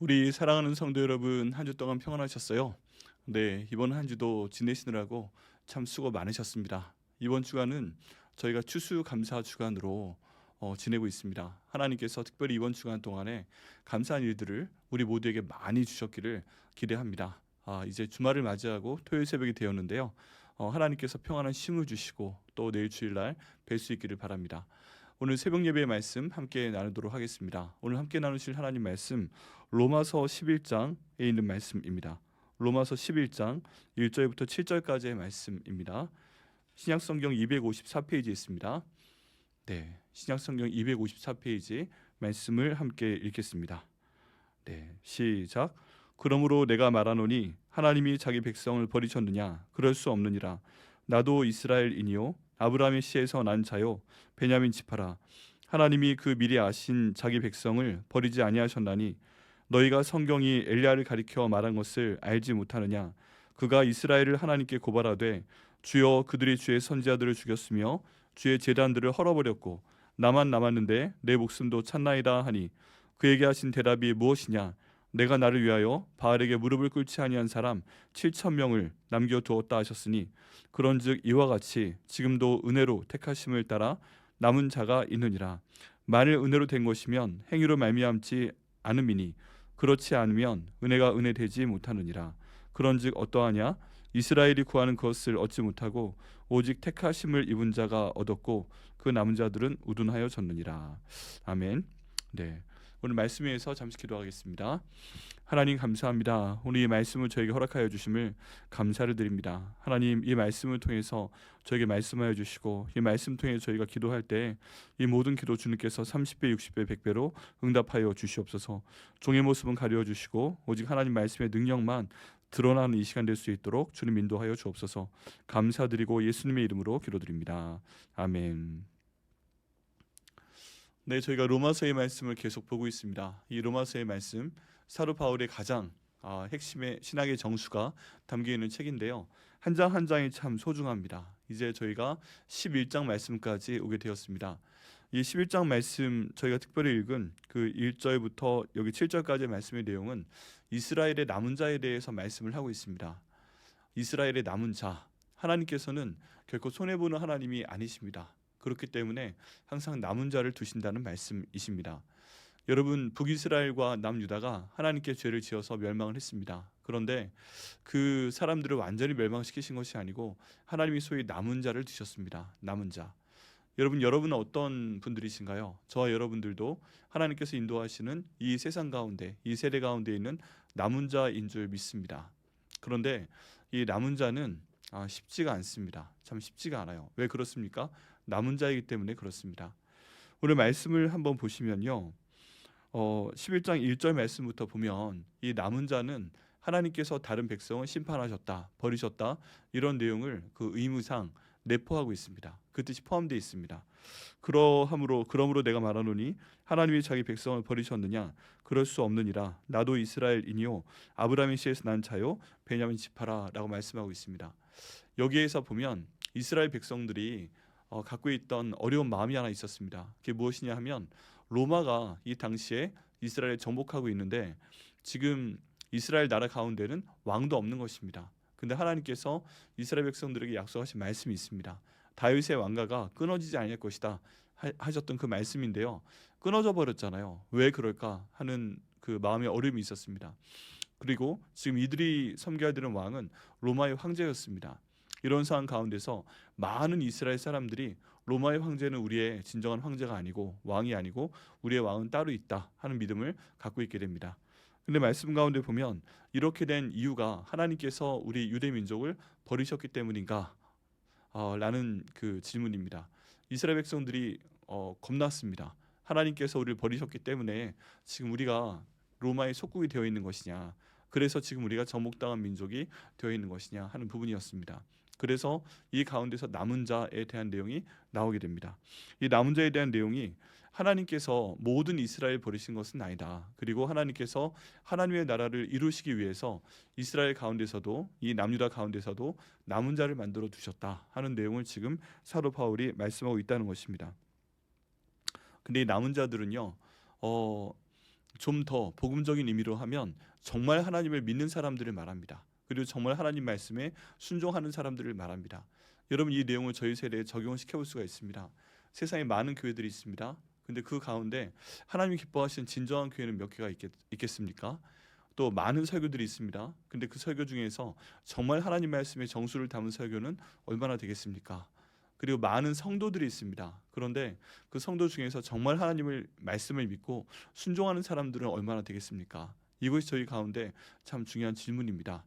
우리 사랑하는 성도 여러분, 한 주 동안 평안하셨어요? 네, 이번 한 주도 지내시느라고 참 수고 많으셨습니다. 이번 주간은 저희가 추수감사 주간으로 지내고 있습니다. 하나님께서 특별히 이번 주간 동안에 감사한 일들을 우리 모두에게 많이 주셨기를 기대합니다. 이제 주말을 맞이하고 토요일 새벽이 되었는데요. 하나님께서 평안한 쉼을 주시고 또 내일 주일날 뵐 수 있기를 바랍니다. 오늘 새벽 예배의 말씀 함께 나누도록 하겠습니다. 오늘 함께 나누실 하나님 말씀 로마서 11장에 있는 말씀입니다. 로마서 11장 1절부터 7절까지의 말씀입니다. 신약성경 254페이지에 있습니다. 네, 신약성경 254페이지 말씀을 함께 읽겠습니다. 네, 시작. 그러므로 내가 말하노니 하나님이 자기 백성을 버리셨느냐? 그럴 수 없느니라. 나도 이스라엘이니요 아브라함의 씨에서 난 자요 베냐민 지파라. 하나님이 그 미리 아신 자기 백성을 버리지 아니하셨나니 너희가 성경이 엘리야를 가리켜 말한 것을 알지 못하느냐? 그가 이스라엘을 하나님께 고발하되 주여 그들이 주의 선지자들을 죽였으며 주의 제단들을 헐어버렸고 나만 남았는데 내 목숨도 찾나이다 하니 그에게 하신 대답이 무엇이냐? 내가 나를 위하여 바알에게 무릎을 꿇지 아니한 사람 7천 명을 남겨두었다 하셨으니 그런즉 이와 같이 지금도 은혜로 택하심을 따라 남은 자가 있느니라. 만일 은혜로 된 것이면 행위로 말미암지 않음이니 그렇지 않으면 은혜가 은혜 되지 못하느니라. 그런즉 어떠하냐? 이스라엘이 구하는 것을 얻지 못하고 오직 택하심을 입은 자가 얻었고 그 남은 자들은 우둔하여졌느니라. 아멘. 네. 오늘 말씀 위에서 잠시 기도하겠습니다. 하나님 감사합니다. 오늘 이 말씀을 저에게 허락하여 주심을 감사를 드립니다. 하나님 이 말씀을 통해서 저에게 말씀하여 주시고 이 말씀 통해 저희가 기도할 때 이 모든 기도 주님께서 30배, 60배, 100배로 응답하여 주시옵소서. 종의 모습은 가려 주시고 오직 하나님 말씀의 능력만 드러나는 이 시간 될 수 있도록 주님 인도하여 주옵소서. 감사드리고 예수님의 이름으로 기도드립니다. 아멘. 네, 저희가 로마서의 말씀을 계속 보고 있습니다. 이 로마서의 말씀 사도 바울의 가장 핵심의 신학의 정수가 담겨 있는 책인데요. 한 장 한 장이 참 소중합니다. 이제 저희가 11장 말씀까지 오게 되었습니다. 이 11장 말씀 저희가 특별히 읽은 그 1절부터 여기 7절까지의 말씀의 내용은 이스라엘의 남은 자에 대해서 말씀을 하고 있습니다. 이스라엘의 남은 자, 하나님께서는 결코 손해보는 하나님이 아니십니다. 그렇기 때문에 항상 남은 자를 두신다는 말씀이십니다. 여러분, 북이스라엘과 남유다가 하나님께 죄를 지어서 멸망을 했습니다. 그런데 그 사람들을 완전히 멸망시키신 것이 아니고 하나님이 소위 남은 자를 두셨습니다. 남은 자. 여러분은 어떤 분들이신가요? 저와 여러분들도 하나님께서 인도하시는 이 세상 가운데, 이 세대 가운데 있는 남은 자인 줄 믿습니다. 그런데 이 남은 자는 쉽지가 않습니다. 참 쉽지가 않아요. 왜 그렇습니까? 남은 자이기 때문에 그렇습니다. 오늘 말씀을 한번 보시면요. 11장 1절 말씀부터 보면 이 남은 자는 하나님께서 다른 백성을 심판하셨다, 버리셨다 이런 내용을 그 의무상 내포하고 있습니다. 그 뜻이 포함되어 있습니다. 그러므로 내가 말하노니 하나님이 자기 백성을 버리셨느냐? 그럴 수 없느니라. 나도 이스라엘이니요 아브라함의 씨에서 난 자요 베냐민 지파라 라고 말씀하고 있습니다. 여기에서 보면 이스라엘 백성들이 갖고 있던 어려운 마음이 하나 있었습니다. 그게 무엇이냐 하면 로마가 이 당시에 이스라엘을 정복하고 있는데 지금 이스라엘 나라 가운데는 왕도 없는 것입니다. 근데 하나님께서 이스라엘 백성들에게 약속하신 말씀이 있습니다. 다윗의 왕가가 끊어지지 않을 것이다 하셨던 그 말씀인데요. 끊어져 버렸잖아요. 왜 그럴까 하는 그 마음의 어려움이 있었습니다. 그리고 지금 이들이 섬겨야 되는 왕은 로마의 황제였습니다. 이런 상황 가운데서 많은 이스라엘 사람들이 로마의 황제는 우리의 진정한 황제가 아니고 왕이 아니고 우리의 왕은 따로 있다 하는 믿음을 갖고 있게 됩니다. 근데 말씀 가운데 보면 이렇게 된 이유가 하나님께서 우리 유대 민족을 버리셨기 때문인가? 라는 그 질문입니다. 이스라엘 백성들이 겁났습니다. 하나님께서 우리를 버리셨기 때문에 지금 우리가 로마의 속국이 되어 있는 것이냐? 그래서 지금 우리가 정복당한 민족이 되어 있는 것이냐 하는 부분이었습니다. 그래서 이 가운데서 남은 자에 대한 내용이 나오게 됩니다. 이 남은 자에 대한 내용이 하나님께서 모든 이스라엘 버리신 것은 아니다. 그리고 하나님께서 하나님의 나라를 이루시기 위해서 이스라엘 가운데서도 이 남유다 가운데서도 남은 자를 만들어 두셨다 하는 내용을 지금 사도 바울이 말씀하고 있다는 것입니다. 근데 이 남은 자들은요, 좀 더 복음적인 의미로 하면 정말 하나님을 믿는 사람들을 말합니다. 그리고 정말 하나님 말씀에 순종하는 사람들을 말합니다. 여러분, 이 내용을 저희 세대에 적용시켜 볼 수가 있습니다. 세상에 많은 교회들이 있습니다. 근데 그 가운데 하나님이 기뻐하시는 진정한 교회는 몇 개가 있겠습니까? 또 많은 설교들이 있습니다. 근데 그 설교 중에서 정말 하나님 말씀의 정수를 담은 설교는 얼마나 되겠습니까? 그리고 많은 성도들이 있습니다. 그런데 그 성도 중에서 정말 하나님을 말씀을 믿고 순종하는 사람들은 얼마나 되겠습니까? 이것이 저희 가운데 참 중요한 질문입니다.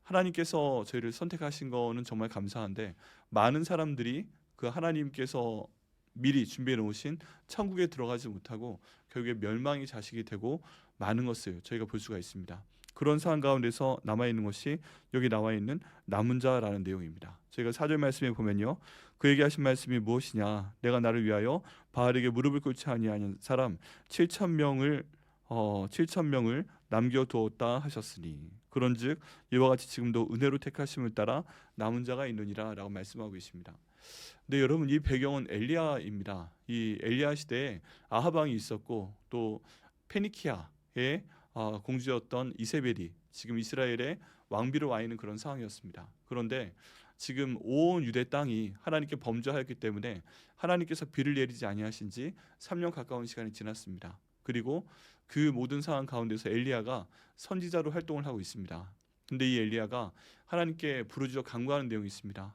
하나님께서 저희를 선택하신 거는 정말 감사한데 많은 사람들이 그 하나님께서 미리 준비해 놓으신 천국에 들어가지 못하고 결국에 멸망의 자식이 되고 많은 것을 저희가 볼 수가 있습니다. 그런 상황 가운데서 남아 있는 것이 여기 나와 있는 남은 자라는 내용입니다. 저희가 4절 말씀에 보면요, 그에게 하신 말씀이 무엇이냐? 내가 나를 위하여 바알에게 무릎을 꿇지 아니하는 사람 7천 명을 남겨두었다 하셨으니, 그런즉 이와 같이 지금도 은혜로 택하심을 따라 남은 자가 있느니라라고 말씀하고 계십니다. 네, 여러분, 이 배경은 엘리야입니다. 이 엘리야 시대에 아합 왕이 있었고 또 페니키아의 공주였던 이세벨이 지금 이스라엘의 왕비로 와 있는 그런 상황이었습니다. 그런데 지금 온 유대 땅이 하나님께 범죄하였기 때문에 하나님께서 비를 내리지 아니하신 지 3년 가까운 시간이 지났습니다. 그리고 그 모든 상황 가운데서 엘리야가 선지자로 활동을 하고 있습니다. 근데 이 엘리야가 하나님께 부르짖어 간구하는 내용이 있습니다.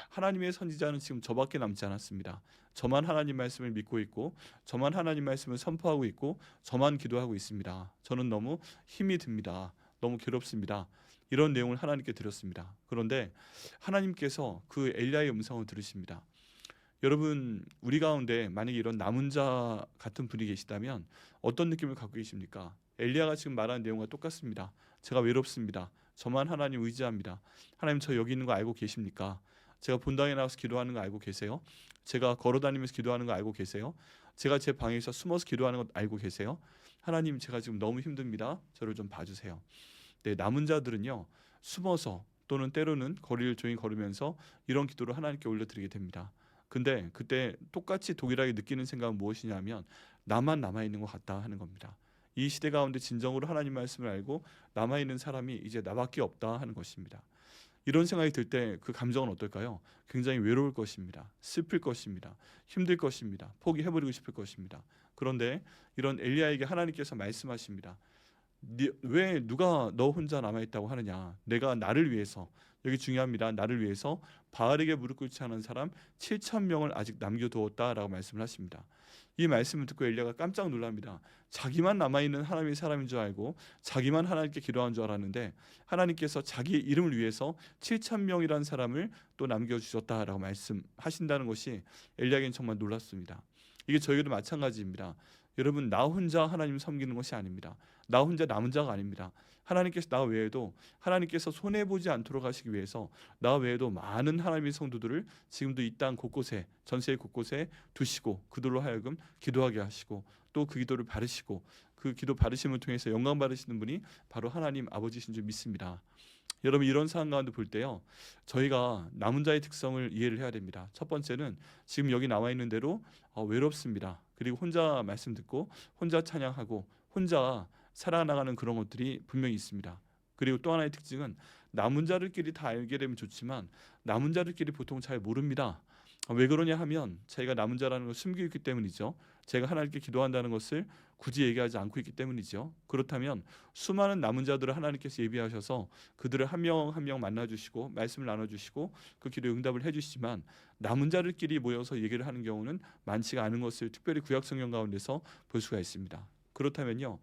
하나님의 선지자는 지금 저밖에 남지 않았습니다. 저만 하나님 말씀을 믿고 있고 저만 하나님 말씀을 선포하고 있고 저만 기도하고 있습니다. 저는 너무 힘이 듭니다. 너무 괴롭습니다. 이런 내용을 하나님께 드렸습니다. 그런데 하나님께서 그 엘리야의 음성을 들으십니다. 여러분, 우리 가운데 만약에 이런 남은 자 같은 분이 계시다면 어떤 느낌을 갖고 계십니까? 엘리야가 지금 말하는 내용과 똑같습니다. 제가 외롭습니다. 저만 하나님 의지합니다. 하나님, 저 여기 있는 거 알고 계십니까? 제가 본당에 나가서 기도하는 거 알고 계세요? 제가 걸어다니면서 기도하는 거 알고 계세요? 제가 제 방에서 숨어서 기도하는 거 알고 계세요? 하나님, 제가 지금 너무 힘듭니다. 저를 좀 봐주세요. 네, 남은 자들은요, 숨어서 또는 때로는 거리를 조용히 걸으면서 이런 기도를 하나님께 올려드리게 됩니다. 근데 그때 똑같이 동일하게 느끼는 생각은 무엇이냐면 나만 남아있는 것 같다 하는 겁니다. 이 시대 가운데 진정으로 하나님 말씀을 알고 남아있는 사람이 이제 나밖에 없다 하는 것입니다. 이런 생각이 들 때 그 감정은 어떨까요? 굉장히 외로울 것입니다. 슬플 것입니다. 힘들 것입니다. 포기해버리고 싶을 것입니다. 그런데 이런 엘리야에게 하나님께서 말씀하십니다. 왜 누가 너 혼자 남아있다고 하느냐? 내가 나를 위해서, 여기 중요합니다. 나를 위해서 바알에게 무릎 꿇지 않은 사람 7천 명을 아직 남겨두었다라고 말씀을 하십니다. 이 말씀을 듣고 엘리야가 깜짝 놀랍니다. 자기만 남아있는 하나님의 사람인 줄 알고 자기만 하나님께 기도한 줄 알았는데 하나님께서 자기의 이름을 위해서 7천 명이라는 사람을 또 남겨주셨다라고 말씀하신다는 것이 엘리야에게는 정말 놀랐습니다. 이게 저희도 마찬가지입니다. 여러분, 나 혼자 하나님 섬기는 것이 아닙니다. 나 혼자 남은 자가 아닙니다. 하나님께서 나 외에도 하나님께서 손해보지 않도록 하시기 위해서 나 외에도 많은 하나님의 성도들을 지금도 이 땅 곳곳에, 전세 곳곳에 두시고 그들로 하여금 기도하게 하시고 또 그 기도를 받으시고 그 기도 받으심을 통해서 영광 받으시는 분이 바로 하나님 아버지신 줄 믿습니다. 여러분, 이런 상황 가운데 볼 때요, 저희가 남은 자의 특성을 이해를 해야 됩니다. 첫 번째는 지금 여기 나와 있는 대로 외롭습니다. 그리고 혼자 말씀 듣고 혼자 찬양하고 혼자 살아나가는 그런 것들이 분명히 있습니다. 그리고 또 하나의 특징은 남은 자들끼리 다 알게 되면 좋지만 남은 자들끼리 보통 잘 모릅니다. 왜 그러냐 하면 자기가 남은 자라는 걸 숨기고 있기 때문이죠. 제가 하나님께 기도한다는 것을 굳이 얘기하지 않고 있기 때문이죠. 그렇다면 수많은 남은 자들을 하나님께서 예비하셔서 그들을 한 명 한 명 만나주시고 말씀을 나눠주시고 그 기도에 응답을 해주시지만 남은 자들끼리 모여서 얘기를 하는 경우는 많지가 않은 것을 특별히 구약 성경 가운데서 볼 수가 있습니다. 그렇다면요,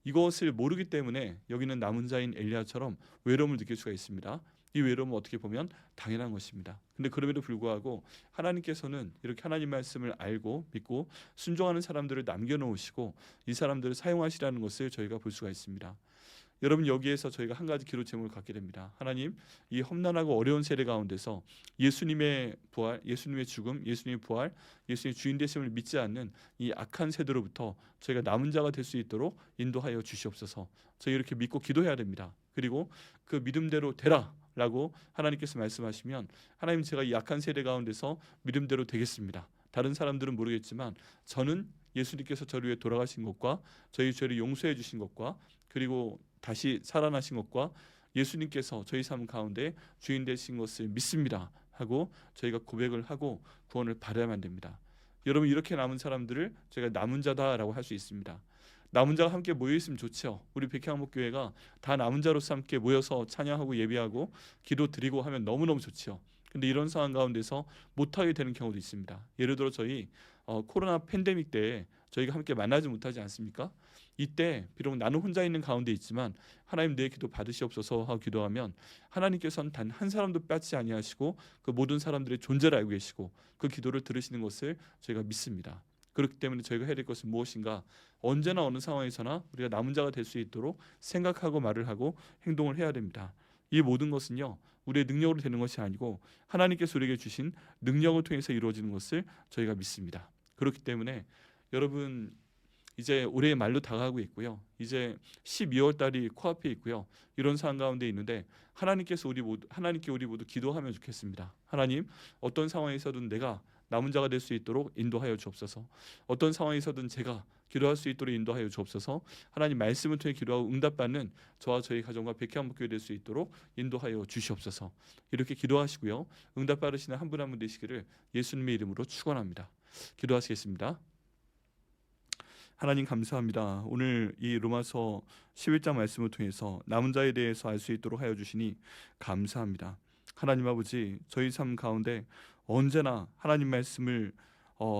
이것을 모르기 때문에 여기는 남은 자인 엘리야처럼 외로움을 느낄 수가 있습니다. 이 외로움은 어떻게 보면 당연한 것입니다. 근데 그럼에도 불구하고 하나님께서는 이렇게 하나님 말씀을 알고 믿고 순종하는 사람들을 남겨놓으시고 이 사람들을 사용하시라는 것을 저희가 볼 수가 있습니다. 여러분, 여기에서 저희가 한 가지 기도 제목을 갖게 됩니다. 하나님, 이 험난하고 어려운 세대 가운데서 예수님의 부활, 예수님의 죽음, 예수님의 부활, 예수님의 주인 되심을 믿지 않는 이 악한 세대로부터 저희가 남은 자가 될 수 있도록 인도하여 주시옵소서. 저희 이렇게 믿고 기도해야 됩니다. 그리고 그 믿음대로 되라 라고 하나님께서 말씀하시면 하나님, 제가 이 약한 세대 가운데서 믿음대로 되겠습니다. 다른 사람들은 모르겠지만 저는 예수님께서 저를 위해 돌아가신 것과 저희 죄를 용서해 주신 것과 그리고 다시 살아나신 것과 예수님께서 저희 삶 가운데 주인 되신 것을 믿습니다 하고 저희가 고백을 하고 구원을 받아야만 됩니다. 여러분, 이렇게 남은 사람들을 제가 남은 자다라고 할 수 있습니다. 남은 자가 함께 모여 있으면 좋죠. 우리 백향목교회가 다 남은 자로서 함께 모여서 찬양하고 예배하고 기도 드리고 하면 너무너무 좋죠. 근데 이런 상황 가운데서 못하게 되는 경우도 있습니다. 예를 들어 저희 코로나 팬데믹 때 저희가 함께 만나지 못하지 않습니까? 이때 비록 나는 혼자 있는 가운데 있지만 하나님 내 기도 받으시옵소서 하고 기도하면 하나님께서는 단 한 사람도 빼앗지 아니하시고 그 모든 사람들의 존재를 알고 계시고 그 기도를 들으시는 것을 저희가 믿습니다. 그렇기 때문에 저희가 해야 될 것은 무엇인가? 언제나 어느 상황에서나 우리가 남은 자가 될 수 있도록 생각하고 말을 하고 행동을 해야 됩니다. 이 모든 것은요, 우리의 능력으로 되는 것이 아니고 하나님께서 우리에게 주신 능력을 통해서 이루어지는 것을 저희가 믿습니다. 그렇기 때문에 여러분, 이제 올해의 말로 다가가고 있고요. 이제 12월 달이 코앞에 있고요. 이런 상황 가운데 있는데 하나님께 우리 모두 기도하면 좋겠습니다. 하나님, 어떤 상황에서든 내가 남은 자가 될 수 있도록 인도하여 주옵소서. 어떤 상황에서든 제가 기도할 수 있도록 인도하여 주옵소서. 하나님 말씀을 통해 기도하고 응답받는 저와 저희 가정과 백향목교회 될 수 있도록 인도하여 주시옵소서. 이렇게 기도하시고요. 응답받으시는 한 분 한 분 되시기를 예수님의 이름으로 축원합니다. 기도하시겠습니다. 하나님 감사합니다. 오늘 이 로마서 11장 말씀을 통해서 남은 자에 대해서 알 수 있도록 하여 주시니 감사합니다. 하나님 아버지, 저희 삶 가운데 언제나 하나님 말씀을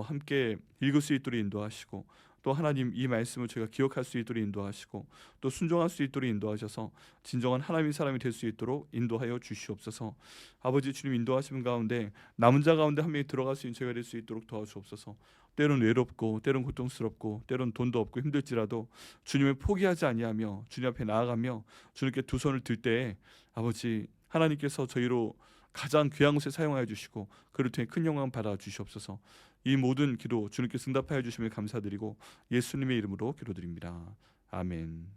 함께 읽을 수 있도록 인도하시고 또 하나님 이 말씀을 저희가 기억할 수 있도록 인도하시고 또 순종할 수 있도록 인도하셔서 진정한 하나님의 사람이 될 수 있도록 인도하여 주시옵소서. 아버지 주님 인도하시는 가운데 남은 자 가운데 한 명이 들어갈 수 있는 저희가 될 수 있도록 도와주옵소서. 때론 외롭고 때론 고통스럽고 때론 돈도 없고 힘들지라도 주님을 포기하지 아니하며 주님 앞에 나아가며 주님께 두 손을 들 때에 아버지 하나님께서 저희로 가장 귀한 곳에 사용하여 주시고 그를 통해 큰 영광 받아 주시옵소서. 이 모든 기도 주님께 응답하여 주심을 감사드리고 예수님의 이름으로 기도드립니다. 아멘.